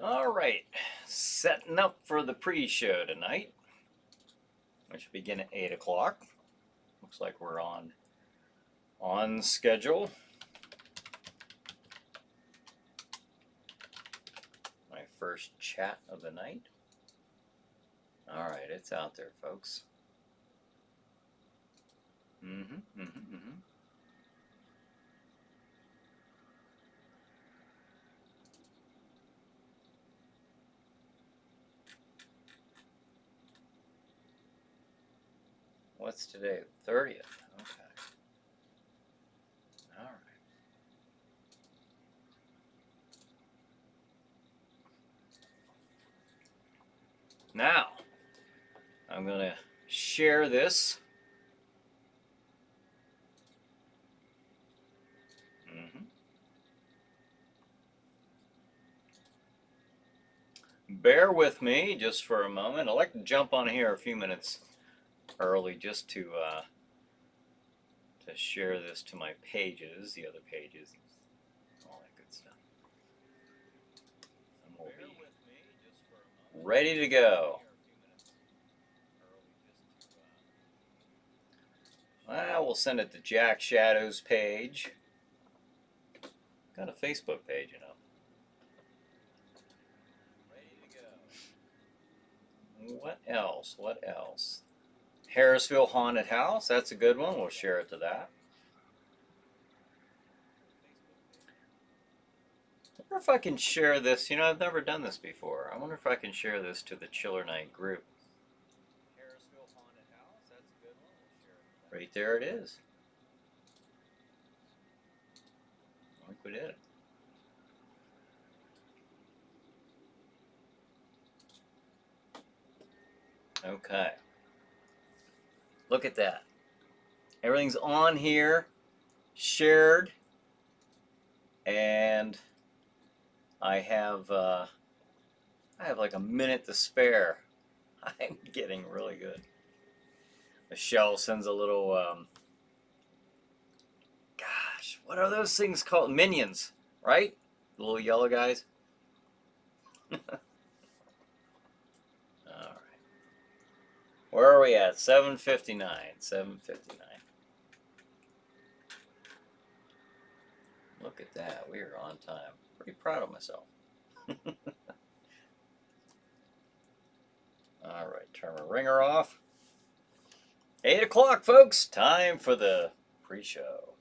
All right, setting up for the pre-show tonight, which will begin at 8 o'clock. Looks like we're on schedule. My first chat of the night. All right, it's out there, folks. What's today? 30th. Okay. All right. Now, I'm going to share this. Bear with me just for a moment. I'd like to jump on here a few minutes early just to share this to my pages, the other pages, all that good stuff. And we'll be ready to go. Well, we'll send it to Jack Shadow's page. Got a Facebook page, you know. What else? What else? Harrisville Haunted House. That's a good one. We'll share it to that. I wonder if I can share this. You know, I've never done this before. I wonder if I can share this to the Chiller Night group. Harrisville Haunted House. That's a good one. We'll share it to that. Right there it is. I think we did it. Okay. Look at that. Everything's on here, shared, and I have like a minute to spare. I'm getting really good. Michelle sends a little, gosh, what are those things called? Minions, right? The little yellow guys. Where are we at? 7:59. 7:59. Look at that. We are on time. Pretty proud of myself. All right. Turn my ringer off. 8 o'clock, folks. Time for the pre-show.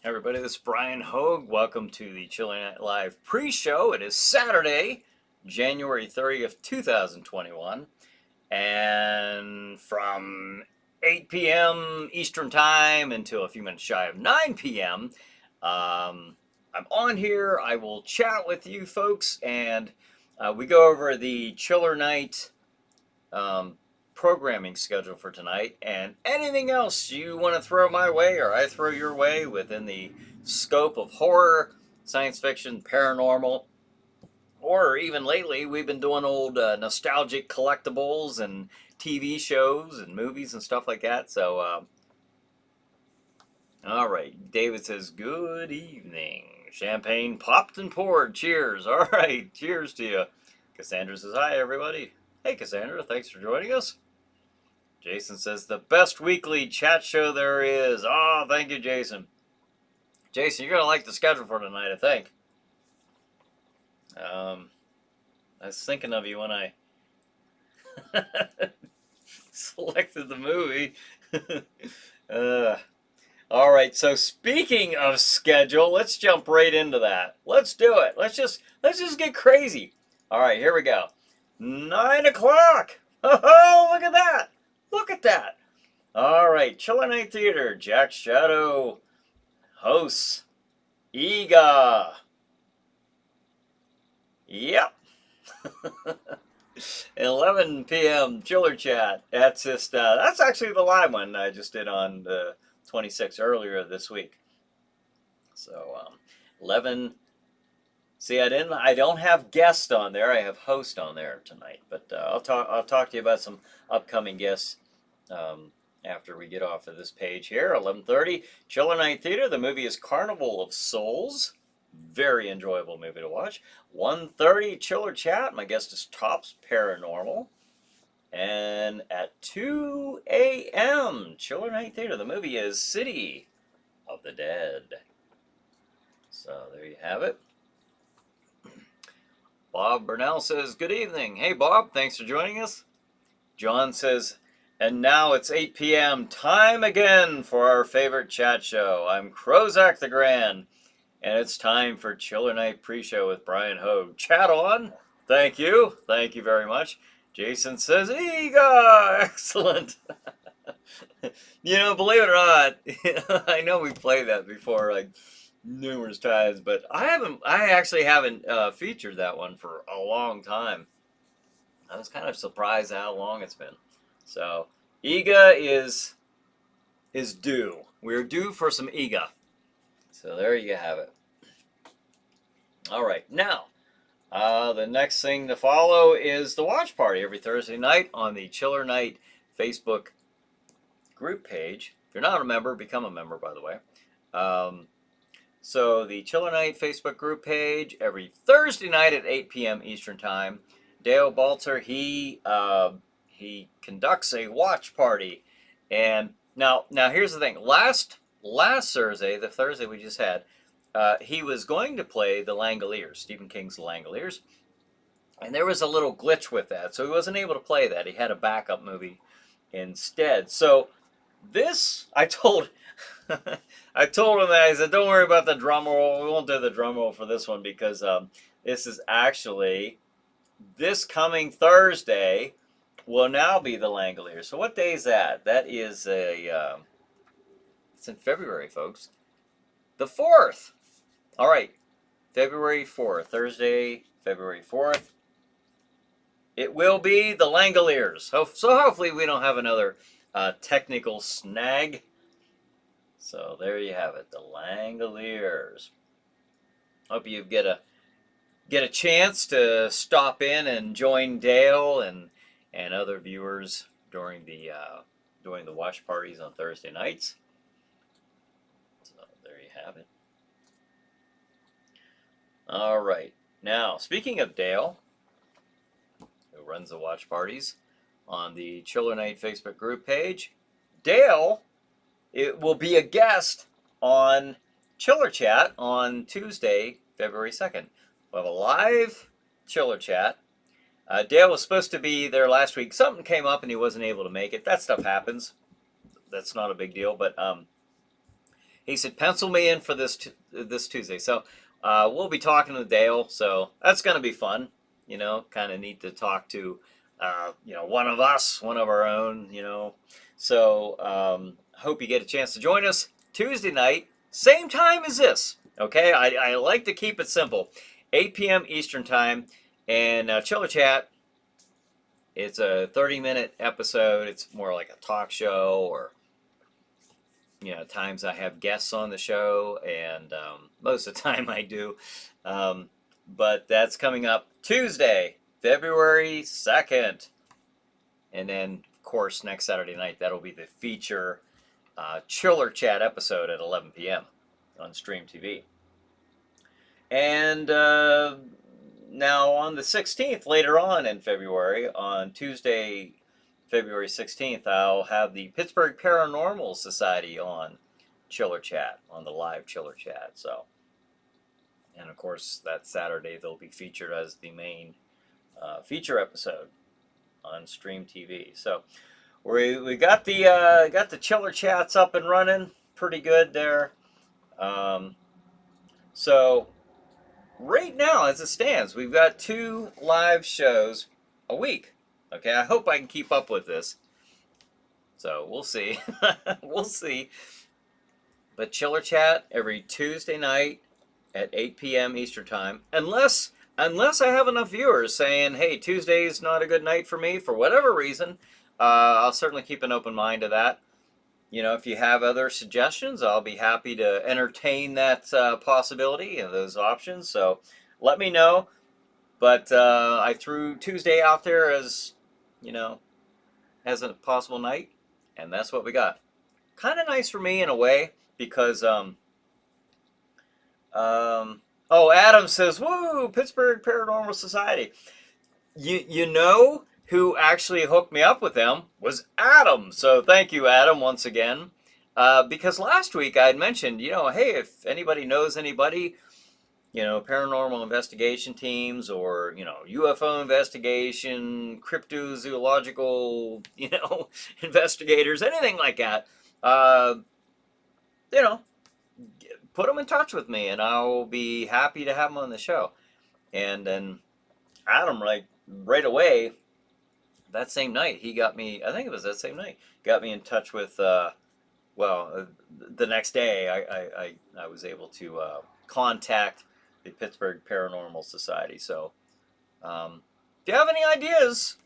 Everybody, this is Brian Hogue. Welcome to the Chiller Night Live pre-show. It is Saturday, January 30th, 2021. And from 8 p.m. Eastern Time until a few minutes shy of 9 p.m., I'm on here. I will chat with you folks, and we go over the Chiller Night programming schedule for tonight, and anything else you want to throw my way or I throw your way within the scope of horror, science fiction, paranormal, or even lately we've been doing old nostalgic collectibles and TV shows and movies and stuff like that. So all right, David says good evening. Champagne popped and poured. Cheers. All right, cheers to you. Cassandra says hi everybody. Hey Cassandra, thanks for joining us. Jason says, the best weekly chat show there is. Oh, thank you, Jason. Jason, you're going to like the schedule for tonight, I think. I was thinking of you when I selected the movie. All right, so speaking of schedule, let's jump right into that. Let's do it. Let's just get crazy. All right, here we go. 9 o'clock. Oh, look at that. Look at that. All right, Chiller Night Theater, Jack Shadow hosts Ega. Yep. 11 p.m. Chiller Chat. That's just that's actually the live one I just did on the 26th earlier this week. So 11. See, I don't have guest on there. I have host on there tonight. But I'll talk to you about some upcoming guests after we get off of this page here. 11:30, Chiller Night Theater. The movie is Carnival of Souls. Very enjoyable movie to watch. 1:30, Chiller Chat. My guest is Tops Paranormal. And at 2 a.m., Chiller Night Theater. The movie is City of the Dead. So there you have it. Bob Burnell says, good evening. Hey, Bob, thanks for joining us. John says, and now it's 8 p.m. Time again for our favorite chat show. I'm Crozak the Grand, and it's time for Chiller Night Pre-Show with Brian Hogue. Chat on. Thank you. Thank you very much. Jason says, Ega! Excellent. You know, believe it or not, I know we played that before, like, numerous times, but I actually haven't featured that one for a long time. I was kind of surprised how long it's been. So Ega is due. We're due for some Ega. So there you have it. All right, now the next thing to follow is the watch party every Thursday night on the Chiller Night Facebook group page. If you're not a member, become a member, by the way. So the Chiller Night Facebook group page every Thursday night at 8 p.m. Eastern Time. Dale Balter, he conducts a watch party, and now here's the thing. Last Thursday, the Thursday we just had, he was going to play The Langoliers, Stephen King's The Langoliers, and there was a little glitch with that, so he wasn't able to play that. He had a backup movie instead. So this, I told him that. I said, don't worry about the drum roll. We won't do the drum roll for this one because this is actually this coming Thursday will now be the Langoliers. So what day is that? That is it's in February, folks. The 4th. All right, February 4th, Thursday, February 4th. It will be the Langoliers. So hopefully we don't have another technical snag. So there you have it, the Langoliers. Hope you get a chance to stop in and join Dale and other viewers during the watch parties on Thursday nights. So there you have it. All right. Now, speaking of Dale, who runs the watch parties on the Chiller Night Facebook group page, Dale, it will be a guest on Chiller Chat on Tuesday, February 2nd. We'll have a live Chiller Chat. Dale was supposed to be there last week. Something came up and he wasn't able to make it. That stuff happens. That's not a big deal. But he said, pencil me in for this Tuesday. So we'll be talking to Dale. So that's going to be fun. You know, kind of neat to talk to, one of us, one of our own, So hope you get a chance to join us Tuesday night, same time as this. Okay, I like to keep it simple. 8 p.m. Eastern Time, and Chiller Chat, it's a 30-minute episode. It's more like a talk show, or, times I have guests on the show, and most of the time I do. But that's coming up Tuesday, February 2nd. And then, of course, next Saturday night, that'll be the feature Chiller Chat episode at 11 p.m. on Stream TV. And now on the 16th, later on in February, on Tuesday, February 16th, I'll have the Pittsburgh Paranormal Society on Chiller Chat, on the live Chiller Chat. So, and of course, that Saturday they'll be featured as the main feature episode on Stream TV. So we got the Chiller Chats up and running pretty good there. So right now, as it stands, we've got 2 live shows a week. Okay, I hope I can keep up with this. So we'll see. We'll see. But Chiller Chat every Tuesday night at 8 p.m. Eastern Time. Unless unless I have enough viewers saying, hey, Tuesday's not a good night for me for whatever reason, I'll certainly keep an open mind to that. If you have other suggestions, I'll be happy to entertain that possibility and those options. So let me know. But I threw Tuesday out there as, you know, as a possible night, and that's what we got. Kind of nice for me in a way because oh, Adam says, "Woo, Pittsburgh Paranormal Society." You know who actually hooked me up with them was Adam. So thank you, Adam, once again. Because last week I had mentioned, hey, if anybody knows anybody, paranormal investigation teams or, UFO investigation, cryptozoological, investigators, anything like that, uh, you know, put them in touch with me and I'll be happy to have them on the show. And then Adam, right away, that same night, he got me, I think it was that same night, got me in touch with, the next day I was able to contact the Pittsburgh Paranormal Society. So if you have any ideas,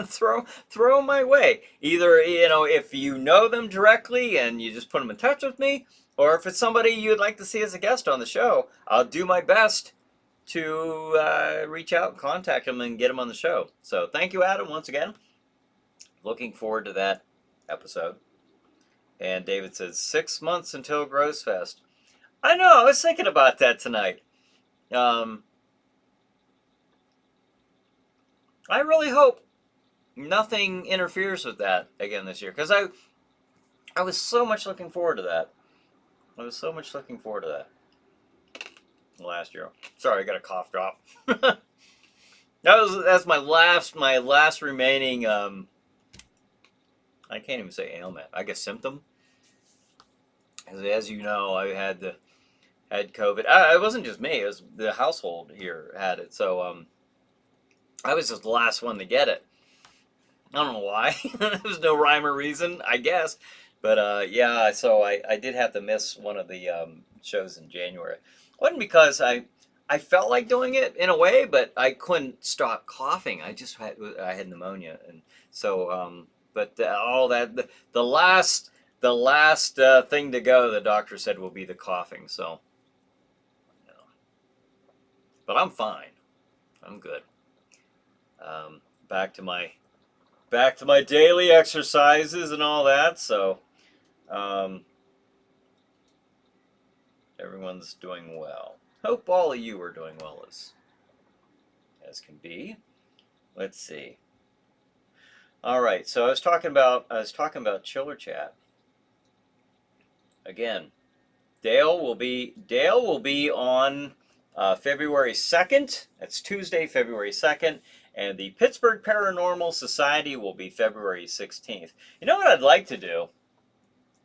throw them my way. Either, if you know them directly and you just put them in touch with me, or if it's somebody you'd like to see as a guest on the show, I'll do my best to reach out and contact them and get them on the show. So thank you, Adam, once again. Looking forward to that episode. And David says 6 months until Gross Fest. I know, I was thinking about that tonight. I really hope nothing interferes with that again this year, because I was so much looking forward to that. I was so much looking forward to that last year. Sorry, I got a cough drop. That's my last remaining I can't even say ailment. I guess symptom. As you know, I had COVID. It wasn't just me; it was the household here had it. So I was just the last one to get it. I don't know why. There's no rhyme or reason, I guess. But yeah, so I did have to miss one of the shows in January. It wasn't because I felt like doing it in a way, but I couldn't stop coughing. I had pneumonia, and so but all that the last thing to go, the doctor said, will be the coughing. So, but I'm fine. I'm good. Back to my daily exercises and all that. So, everyone's doing well. Hope all of you are doing well as can be. Let's see. All right. So I was talking about Chiller Chat. Again, Dale will be on February 2nd. That's Tuesday, February 2nd. And the Pittsburgh Paranormal Society will be February 16th. You know what I'd like to do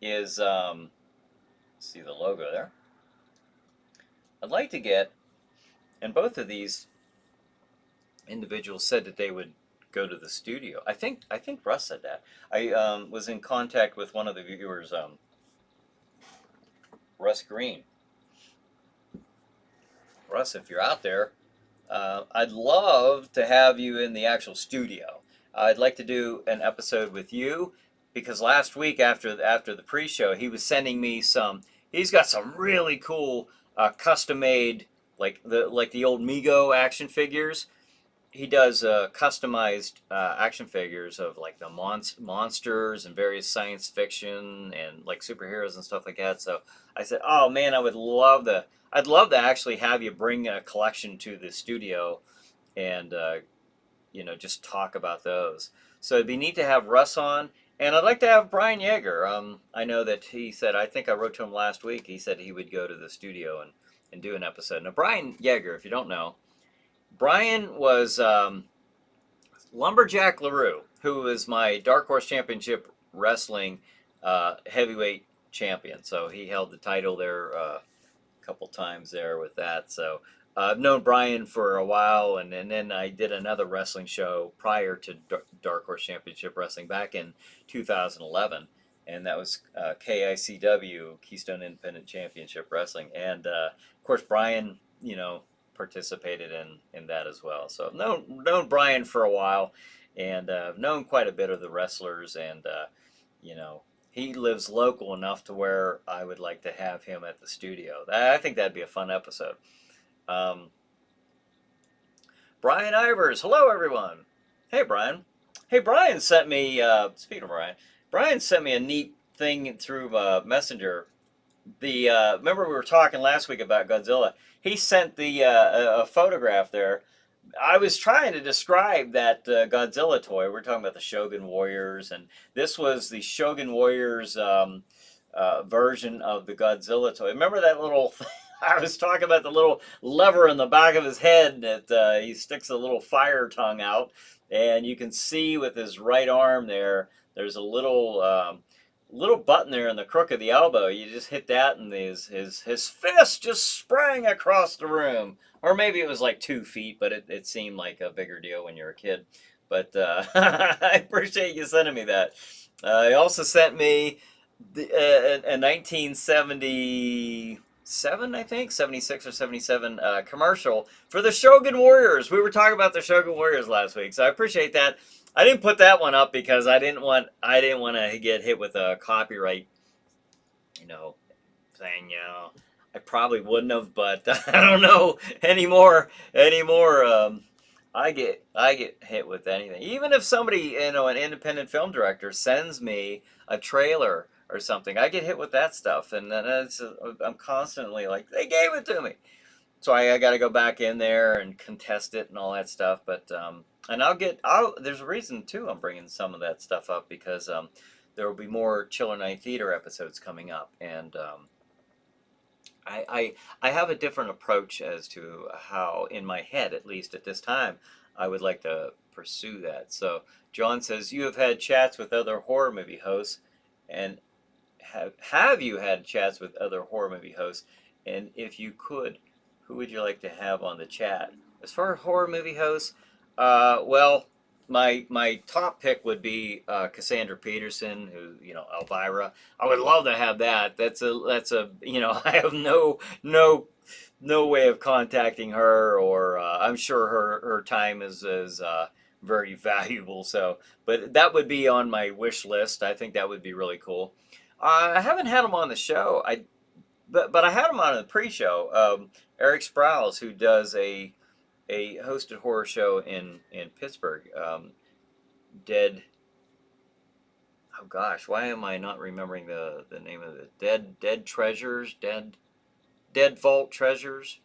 is, see the logo there. I'd like to get, and both of these individuals said that they would go to the studio. I think Russ said that. I was in contact with one of the viewers, Russ Green. Russ, if you're out there, I'd love to have you in the actual studio. I'd like to do an episode with you because last week after the pre-show, he was sending me he's got some really cool custom-made, like the old Mego action figures. He does customized action figures of like the monsters and various science fiction and like superheroes and stuff like that. So I said, oh man, I'd love to actually have you bring a collection to the studio and just talk about those. So it'd be neat to have Russ on, and I'd like to have Brian Yeager. I know that he said, I think I wrote to him last week, he said he would go to the studio and do an episode. Now Brian Yeager, if you don't know, Brian was Lumberjack LaRue, who is my Dark Horse Championship Wrestling heavyweight champion. So he held the title there a couple times there with that. So I've known Brian for a while, and then I did another wrestling show prior to Dark Horse Championship Wrestling back in 2011. And that was KICW, Keystone Independent Championship Wrestling. And of course, Brian, participated in that as well. So known Brian for a while, and known quite a bit of the wrestlers, and you know, he lives local enough to where I would like to have him at the studio. I think that'd be a fun episode. Um, Brian Ivers, hello everyone. Hey Brian. Hey, Brian sent me. Speaking of Brian sent me a neat thing through Messenger. The remember we were talking last week about Godzilla. He sent the a photograph there. I was trying to describe that Godzilla toy. We're talking about the Shogun Warriors, and this was the Shogun Warriors version of the Godzilla toy. Remember that little? I was talking about the little lever in the back of his head that he sticks a little fire tongue out, and you can see with his right arm there. There's a little button there in the crook of the elbow. You just hit that, and his fist just sprang across the room. Or maybe it was like 2 feet, but it seemed like a bigger deal when you're a kid. But I appreciate you sending me that. He also sent me a 1977, I think, 76 or 77 commercial for the Shogun Warriors. We were talking about the Shogun Warriors last week, so I appreciate that. I didn't put that one up because I didn't want to get hit with a copyright, thing. I probably wouldn't have, but I don't know anymore. I get hit with anything. Even if somebody, an independent film director sends me a trailer or something, I get hit with that stuff, and then I'm constantly like, they gave it to me. So I got to go back in there and contest it and all that stuff. But and there's a reason too. I'm bringing some of that stuff up because there will be more Chiller Night Theater episodes coming up, and I have a different approach as to how, in my head, at least at this time, I would like to pursue that. So John says, you have had chats with other horror movie hosts, and have you had chats with other horror movie hosts? And if you could, who would you like to have on the chat? As far as horror movie hosts, well, my top pick would be Cassandra Peterson, who Elvira. I would love to have that. That's a I have no way of contacting her, or I'm sure her time is very valuable. So, but that would be on my wish list. I think that would be really cool. I haven't had him on the show. But I had him on the pre-show. Eric Sprouse, who does a hosted horror show in Pittsburgh. Dead. Oh gosh, why am I not remembering the name of it? Dead Treasures. Dead Vault Treasures.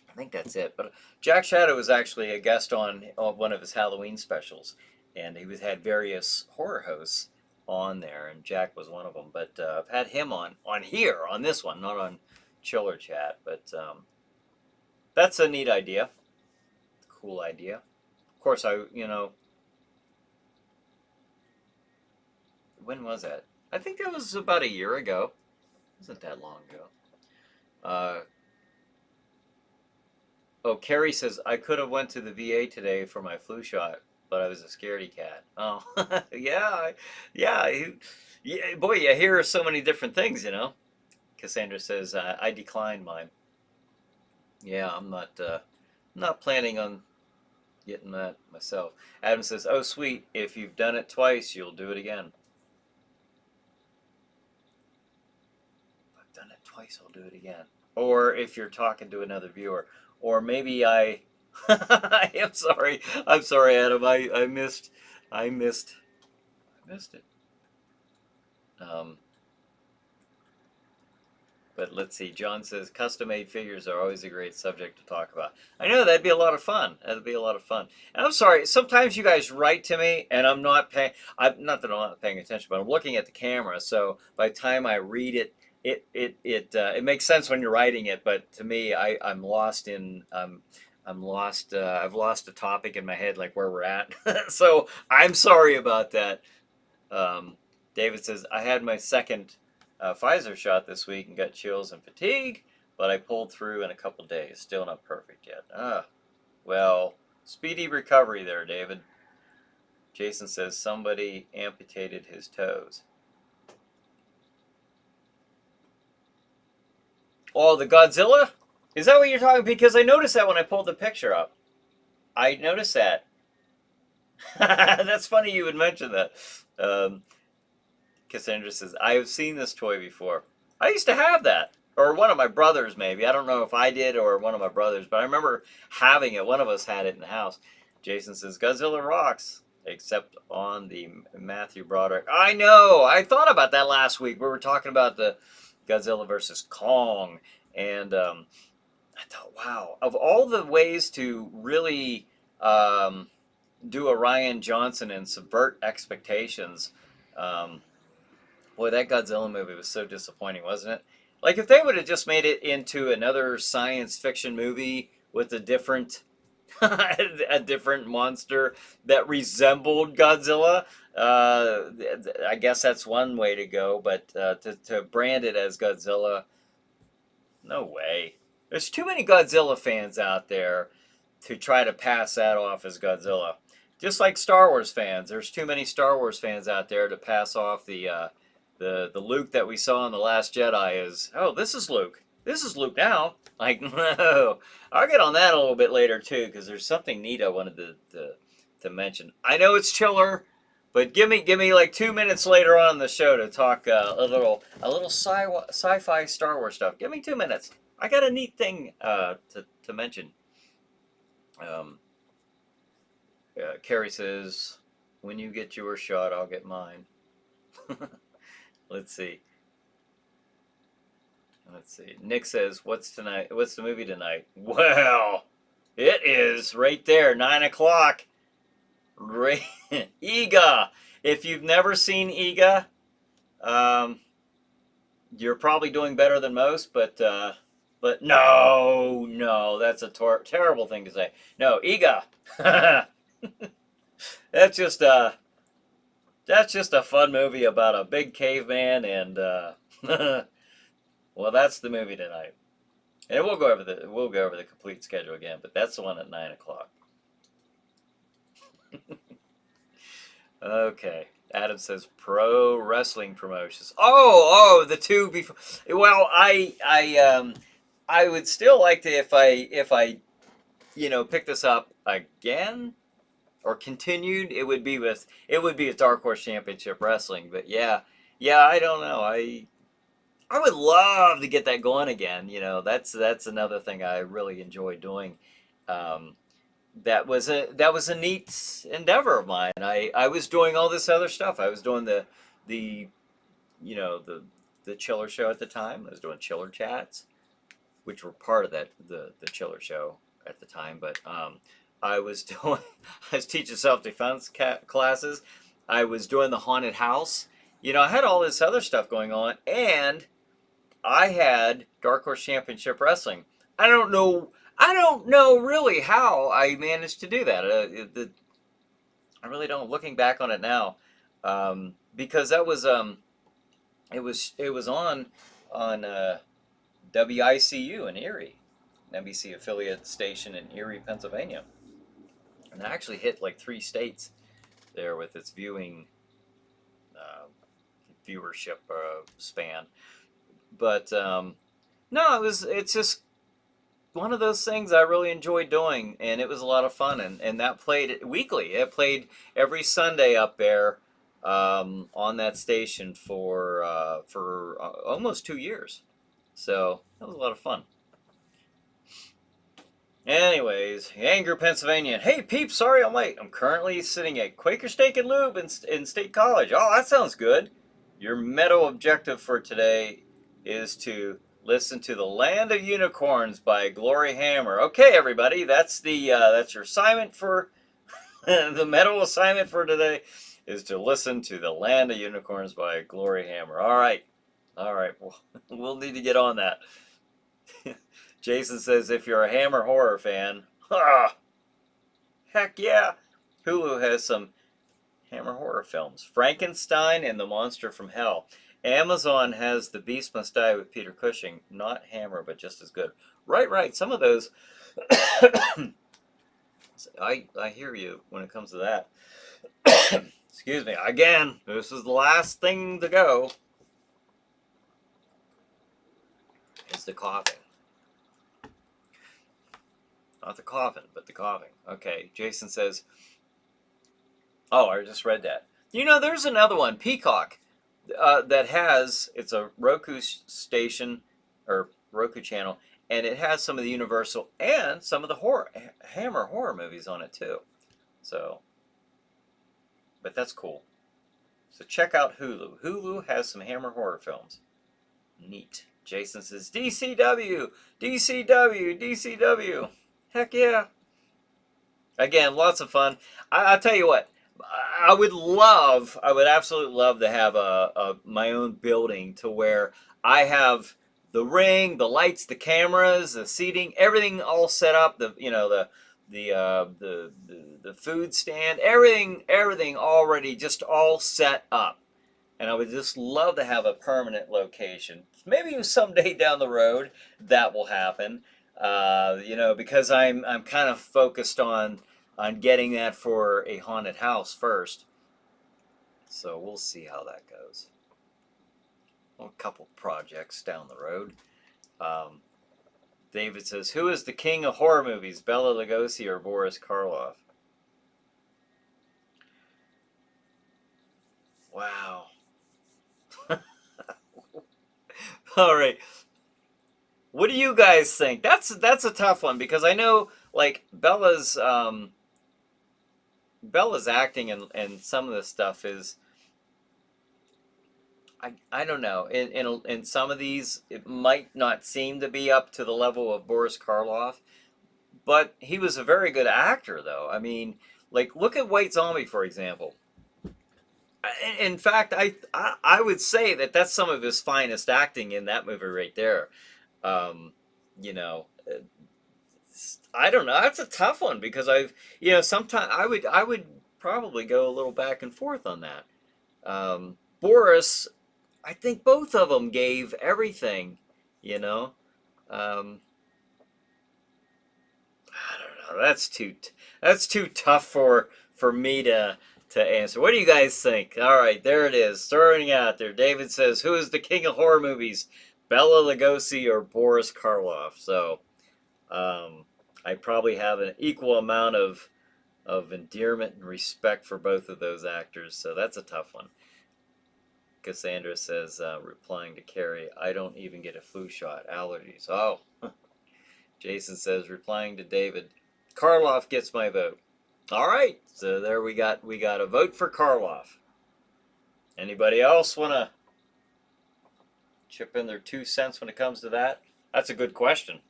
I think that's it. But Jack Shadow was actually a guest on one of his Halloween specials, and he had various horror hosts on there, and Jack was one of them. But I've had him on here, on this one, not on Chiller Chat. But that's a neat idea. Cool idea. Of course, when was that? I think that was about a year ago. It wasn't that long ago. Carrie says, I could have went to the VA today for my flu shot, but I was a scaredy cat. Oh, yeah. Boy, you hear so many different things, Cassandra says, I declined mine. Yeah, I'm not planning on getting that myself. Adam says, oh, sweet. If you've done it twice, you'll do it again. If I've done it twice, I'll do it again. Or if you're talking to another viewer. Or maybe I am sorry. I'm sorry, Adam. I missed it. But let's see. John says custom-made figures are always a great subject to talk about. I know, that'd be a lot of fun. That'd be a lot of fun. And I'm sorry. Sometimes you guys write to me, and I'm not paying. Not that I'm not paying attention, but I'm looking at the camera. So by the time I read it, it makes sense when you're writing it. But to me, I'm lost in. I'm lost. I've lost a topic in my head, like where we're at. So I'm sorry about that. David says, I had my second Pfizer shot this week and got chills and fatigue, but I pulled through in a couple days. Still not perfect yet. Well, speedy recovery there, David. Jason says somebody amputated his toes. Oh, the Godzilla? Is that what you're talking? Because I noticed that when I pulled the picture up. I noticed that. That's funny you would mention that. Um, Cassandra says, I have seen this toy before. I used to have that. Or one of my brothers, maybe. I don't know if I did or one of my brothers, but I remember having it. One of us had it in the house. Jason says, Godzilla rocks, except on the Matthew Broderick. I know. I thought about that last week. We were talking about the Godzilla versus Kong. And I thought, wow, of all the ways to really do a Ryan Johnson and subvert expectations, um, boy, that Godzilla movie was so disappointing, wasn't it? Like if they would have just made it into another science fiction movie with a different a different monster that resembled Godzilla, I guess that's one way to go. But to brand it as Godzilla, no way. There's too many Godzilla fans out there to try to pass that off as Godzilla. Just like Star Wars fans, there's too many Star Wars fans out there to pass off the Luke that we saw in The Last Jedi as, oh, this is Luke. This is Luke now. Like, no. I'll get on that a little bit later too, because there's something neat I wanted to mention. I know it's chiller, but give me like 2 minutes later on in the show to talk a little sci-fi Star Wars stuff. Give me 2 minutes. I got a neat thing to mention. Carrie says, "When you get your shot, I'll get mine." Let's see. Let's see. Nick says, "What's tonight? What's the movie tonight?" Well, it is right there, 9 o'clock. Ega. If you've never seen Ega, you're probably doing better than most. But no, that's a terrible thing to say. No, Ega. that's just a that's just a fun movie about a big caveman and well, that's the movie tonight. And we'll go over the complete schedule again, but that's the one at 9 o'clock. Okay. Adam says pro wrestling promotions. Oh, the two before. Well, I would still like to if I pick this up again or continued. It would be with Dark Horse Championship Wrestling. But yeah, I don't know. I would love to get that going again. That's another thing I really enjoy doing. Um, that was a neat endeavor of mine. I was doing all this other stuff. I was doing the you know the Chiller Show at the time. I was doing Chiller Chats, which were part of the Chiller Show at the time. But I was doing I was teaching self-defense classes. I was doing the haunted house. I had all this other stuff going on, and I had Dark Horse Championship Wrestling. I don't know. I don't know really how I managed to do that. I really don't. Looking back on it now, because that was it was on WICU in Erie, an NBC affiliate station in Erie, Pennsylvania, and I actually hit like 3 states there with its uh, viewership span. But no, it's just one of those things I really enjoyed doing, and it was a lot of fun. And that played weekly. It played every Sunday up there on that station for almost 2 years. So that was a lot of fun. Anyways, Anger, Pennsylvania. Hey, peeps, sorry I'm late. I'm currently sitting at Quaker Steak and Lube in State College. Oh, that sounds good. Your meta objective for today is to listen to The Land of Unicorns by Glory Hammer. Okay, everybody, that's your assignment for the meta assignment for today is to listen to The Land of Unicorns by Glory Hammer. All right. We'll need to get on that. Jason says, if you're a Hammer horror fan, heck yeah. Hulu has some Hammer horror films. Frankenstein and the Monster from Hell. Amazon has The Beast Must Die with Peter Cushing. Not Hammer, but just as good. Right. Some of those, I hear you when it comes to that. Excuse me. Again, this is the last thing to go. Is the coughing. Not the coffin, but the coughing. Okay, Jason says, oh, I just read that. You know, there's another one, Peacock, that has, it's a Roku station, or Roku channel, and it has some of the Universal and some of the Hammer horror movies on it too. So, but that's cool. So check out Hulu. Hulu has some Hammer horror films. Neat. Jason says, DCW, DCW, DCW. Heck yeah. Again, lots of fun. I'll tell you what, I would absolutely love to have my own building to where I have the ring, the lights, the cameras, the seating, everything all set up. The food stand, everything already just all set up. And I would just love to have a permanent location. Maybe someday down the road that will happen. Because I'm kind of focused on getting that for a haunted house first. So we'll see how that goes. Well, a couple projects down the road. David says, who is the king of horror movies, Bela Lugosi or Boris Karloff? Wow. All right. What do you guys think? That's a tough one because I know like Bella's acting and some of this stuff is I don't know. In some of these it might not seem to be up to the level of Boris Karloff, but he was a very good actor though. I mean, like look at White Zombie for example. In fact, I would say that that's some of his finest acting in that movie right there. Um, you know, I don't know. That's a tough one because sometimes I would probably go a little back and forth on that. Boris, I think both of them gave everything. You know, um, I don't know. That's too tough for me to answer. What do you guys think? All right, there it is. Throwing it out there. David says, "Who is the king of horror movies, Bela Lugosi or Boris Karloff?" So, I probably have an equal amount of endearment and respect for both of those actors. So that's a tough one. Cassandra says, replying to Carrie, I don't even get a flu shot. Allergies. Oh. Jason says, replying to David, Karloff gets my vote. All right. So there we got a vote for Karloff. Anybody else want to chip in their 2 cents when it comes to that? That's a good question.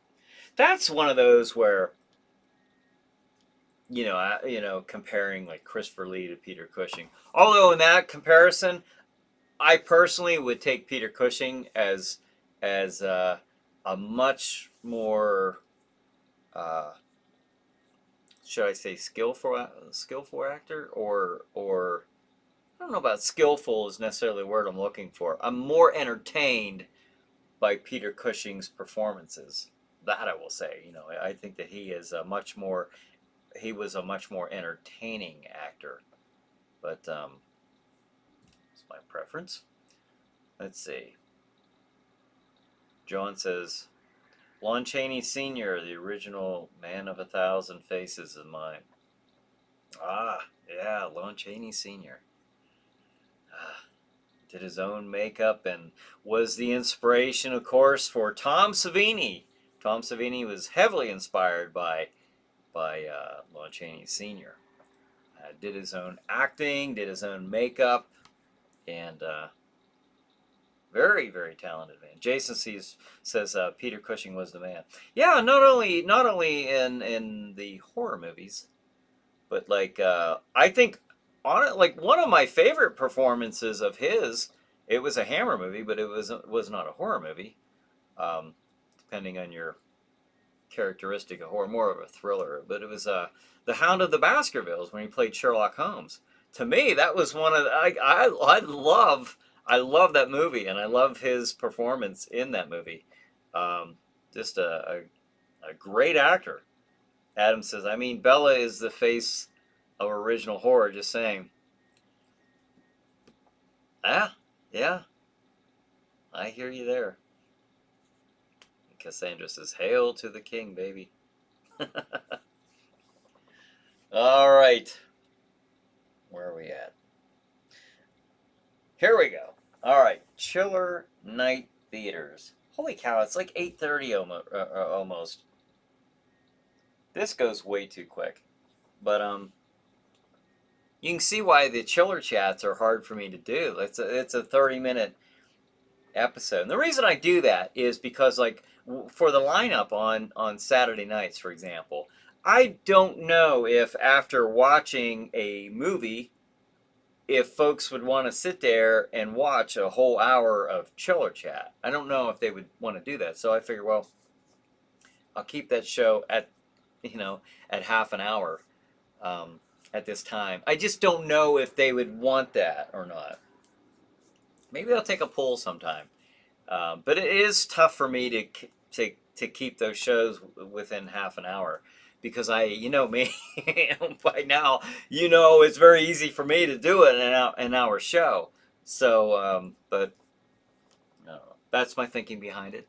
That's one of those where, comparing like Christopher Lee to Peter Cushing. Although in that comparison, I personally would take Peter Cushing as a much more, should I say, skillful actor, or I don't know about skillful is necessarily the word I'm looking for. I'm more entertained by Peter Cushing's performances. That I will say. I think that he was a much more entertaining actor. But it's my preference. Let's see. John says, Lon Chaney Sr., the original Man of 1,000 Faces is mine. Ah, yeah, Lon Chaney Sr. Did his own makeup and was the inspiration, of course, for Tom Savini. Tom Savini was heavily inspired by Lon Chaney Sr. Did his own acting, did his own makeup, and very, very talented man. Jason says Peter Cushing was the man. Yeah, not only in the horror movies, but like I think like one of my favorite performances of his. It was a Hammer movie, but it was not a horror movie. Depending on your characteristic of horror, more of a thriller. But it was The Hound of the Baskervilles when he played Sherlock Holmes. To me, that was one of the, I love that movie, and I love his performance in that movie. Just a great actor. Adam says, I mean, Bella is the face of original horror. Just saying. Ah, yeah, I hear you there. Cassandra says, hail to the king, baby. All right. Where are we at? Here we go. All right. Chiller Night Theaters. Holy cow, it's like 8:30 almost. This goes way too quick. But you can see why the chiller chats are hard for me to do. It's a 30-minute episode. And the reason I do that is because, like, for the lineup on Saturday nights, for example, I don't know if after watching a movie, if folks would want to sit there and watch a whole hour of chiller chat. I don't know if they would want to do that. So I figure, well, I'll keep that show at half an hour at this time. I just don't know if they would want that or not. Maybe I'll take a poll sometime. But it is tough for me to keep those shows within half an hour because me, by now, it's very easy for me to do it in an hour show. So, but no, that's my thinking behind it.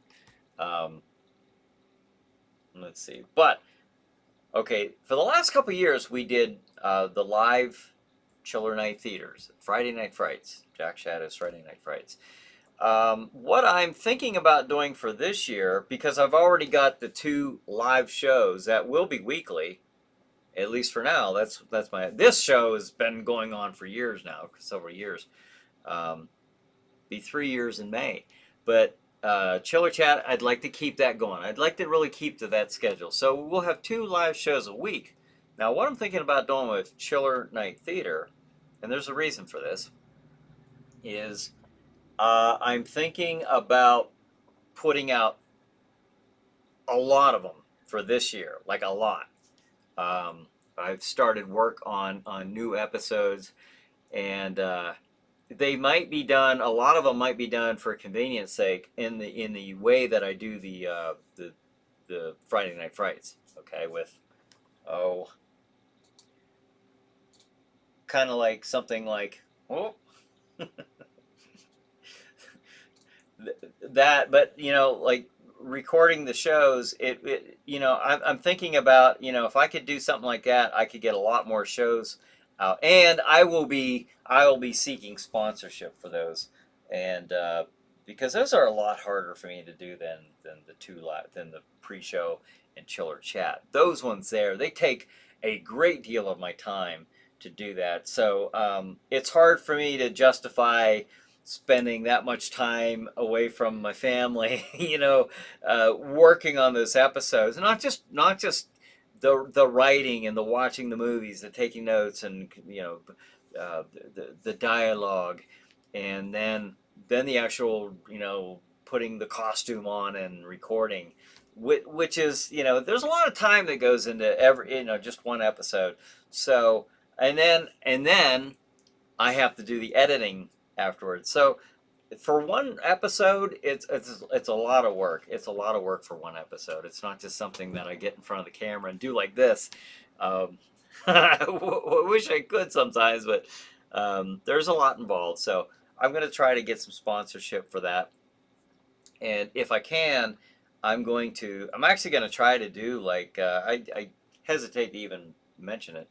Let's see. But, okay, for the last couple of years, we did the live Chiller Night Theaters, Friday Night Frights, Jack Shadow's Friday Night Frights. What I'm thinking about doing for this year, because I've already got the 2 live shows that will be weekly, at least for now. This show has been going on for years now, several years. Be 3 years in May, but Chiller Chat, I'd like to keep that going. I'd like to really keep to that schedule. So we'll have 2 live shows a week. Now, what I'm thinking about doing with Chiller Night Theater, and there's a reason for this, is I'm thinking about putting out a lot of them for this year, like a lot. I've started work on new episodes, and they might be done. A lot of them might be done for convenience sake in the way that I do the Friday Night Frights. Okay, with kind of like something like that, but like recording the shows, I'm thinking about, if I could do something like that, I could get a lot more shows out, and I will be seeking sponsorship for those, and because those are a lot harder for me to do than the pre-show and chiller chat. Those ones there, they take a great deal of my time to do that, so it's hard for me to justify spending that much time away from my family, working on those episodes. Not just the writing and the watching the movies, the taking notes, and the dialogue, and then the actual putting the costume on and recording, which is there's a lot of time that goes into every just one episode. So and then I have to do the editing afterwards. So for one episode, it's a lot of work. It's a lot of work for one episode. It's not just something that I get in front of the camera and do like this. I wish I could sometimes, but there's a lot involved. So I'm going to try to get some sponsorship for that. And if I can, I'm actually going to try to do like, I hesitate to even mention it.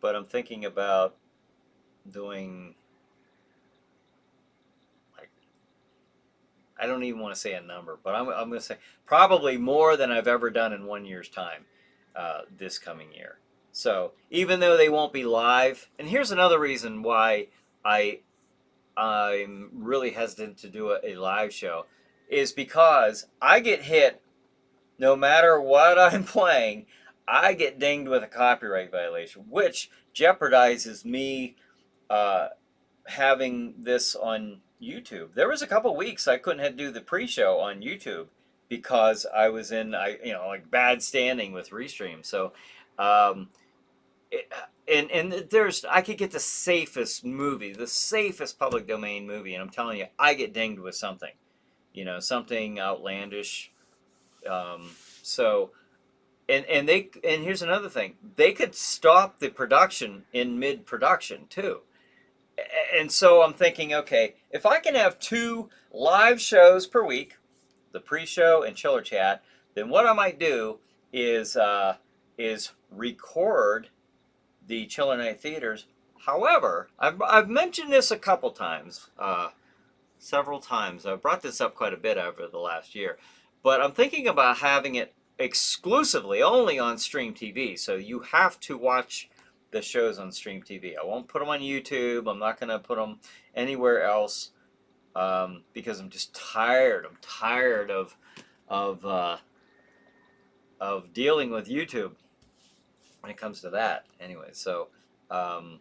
But I'm thinking about doing, like, I don't even want to say a number, but I'm going to say probably more than I've ever done in 1 year's time this coming year. So even though they won't be live, and here's another reason why I'm really hesitant to do a live show, is because I get hit no matter what I'm playing. I get dinged with a copyright violation, which jeopardizes me having this on YouTube. There was a couple weeks I couldn't do the pre-show on YouTube because I was in like bad standing with Restream. So there's, I could get the safest movie, the safest public domain movie, and I'm telling you, I get dinged with something, something outlandish. So. And here's another thing. They could stop the production in mid-production too. And so I'm thinking, okay, if I can have 2 live shows per week, the pre-show and chiller chat, then what I might do is record the Chiller Night Theaters. However, I've mentioned this a couple times, several times. I've brought this up quite a bit over the last year, but I'm thinking about having it exclusively only on Stream TV. So you have to watch the shows on Stream TV. I won't put them on YouTube. I'm not going to put them anywhere else because I'm just tired. I'm tired of dealing with YouTube when it comes to that. Anyway, so I'm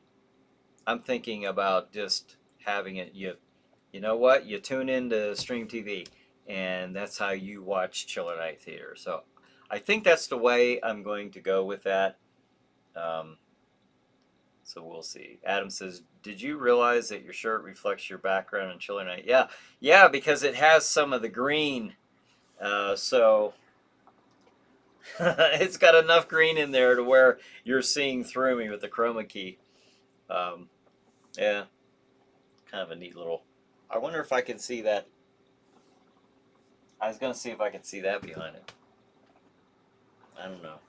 thinking about just having it. You know what? You tune into Stream TV, and that's how you watch Chiller Night Theater. So I think that's the way I'm going to go with that. So we'll see. Adam says, "Did you realize that your shirt reflects your background in Chiller Night?" Yeah, because it has some of the green. So it's got enough green in there to where you're seeing through me with the chroma key. Yeah, kind of a neat little. I wonder if I can see that. I was gonna see if I could see that behind it. I don't know.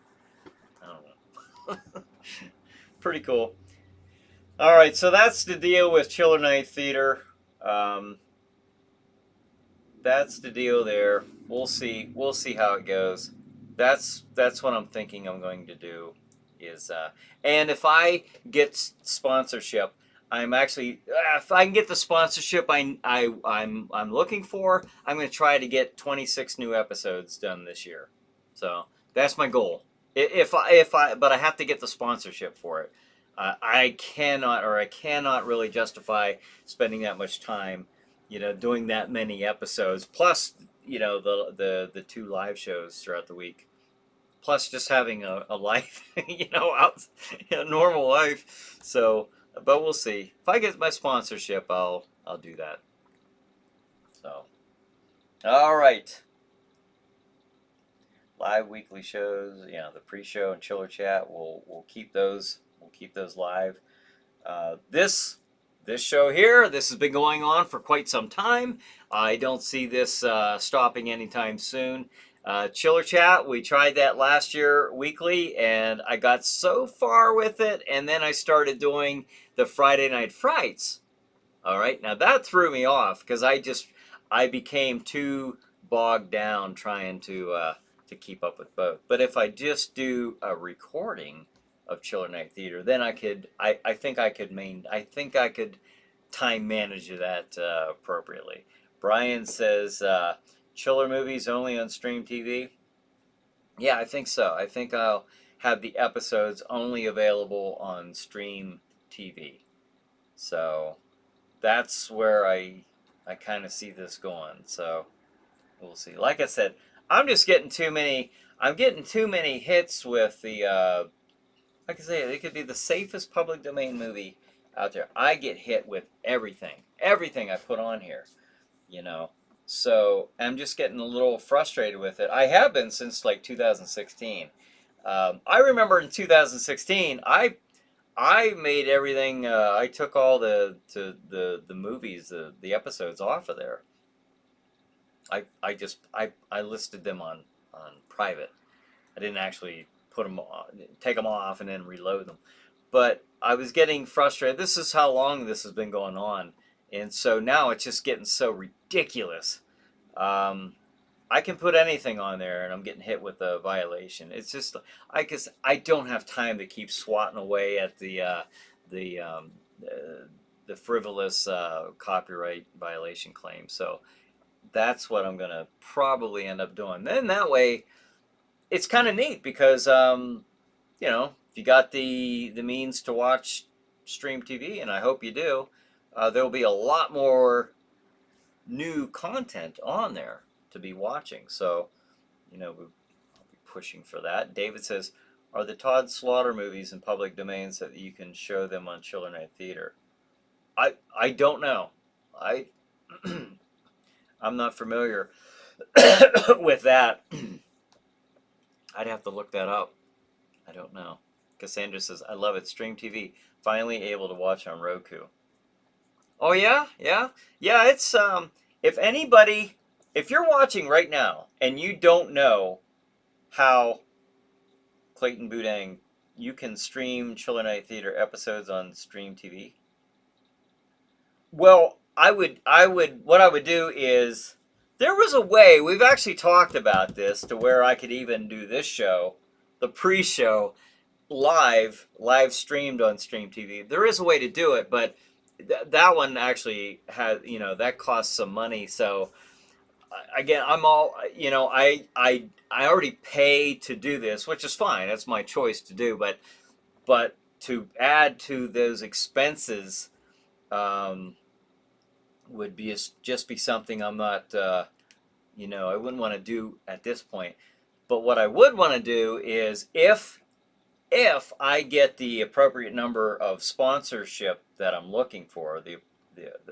Pretty cool. All right, so that's the deal with Chiller Night Theater. That's the deal there. We'll see. We'll see how it goes. That's what I'm thinking I'm going to do. And if I get sponsorship, I'm actually if I can get the sponsorship I'm looking for, I'm going to try to get 26 new episodes done this year. So that's my goal. But I have to get the sponsorship for it. I cannot really justify spending that much time, doing that many episodes. Plus, the 2 live shows throughout the week. Plus, just having a life, a normal life. So, but we'll see. If I get my sponsorship, I'll do that. So, all right. Live weekly shows, the pre-show and Chiller Chat. We'll keep those. We'll keep those live. This show here, this has been going on for quite some time. I don't see this stopping anytime soon. Chiller Chat, we tried that last year weekly, and I got so far with it, and then I started doing the Friday Night Frights. All right, now that threw me off because I became too bogged down trying to keep up with both. But if I just do a recording of Chiller Night Theater, then I think I could time manage that appropriately. Brian says Chiller movies only on Stream TV. Yeah, I think so. I think I'll have the episodes only available on Stream TV. So that's where I kind of see this going. So we'll see. Like I said, I'm just getting too many. I'm getting too many hits with the. Like I say, it could be the safest public domain movie out there. I get hit with everything I put on here, So I'm just getting a little frustrated with it. I have been since like 2016. I remember in 2016, I made everything. I took all the movies, the episodes off of there. I listed them on private. I didn't actually take them off and then reload them. But I was getting frustrated. This is how long this has been going on. And so now it's just getting so ridiculous. I can put anything on there and I'm getting hit with a violation. It's just, I don't have time to keep swatting away at the frivolous copyright violation claim. So that's what I'm going to probably end up doing. Then that way, it's kind of neat because, if you got the means to watch Stream TV, and I hope you do, there'll be a lot more new content on there to be watching. So, I'll be pushing for that. David says, are the Todd Slaughter movies in public domain so that you can show them on Chiller Night Theater? I don't know. I'm not familiar with that. I'd have to look that up. I don't know. Cassandra says, I love it. Stream TV. Finally able to watch on Roku. Oh, yeah? Yeah? It's, if you're watching right now and you don't know how, Clayton Boudin, you can stream Chiller Night Theater episodes on Stream TV? Well, what I would do is, there was a way, we've actually talked about this, to where I could even do this show, the pre-show, live streamed on Stream TV. There is a way to do it, but that one actually has, that costs some money. So again, I'm all, I already pay to do this, which is fine. That's my choice to do, but to add to those expenses, would just be something I'm not, I wouldn't want to do at this point. But what I would want to do is, if I get the appropriate number of sponsorship that I'm looking for, the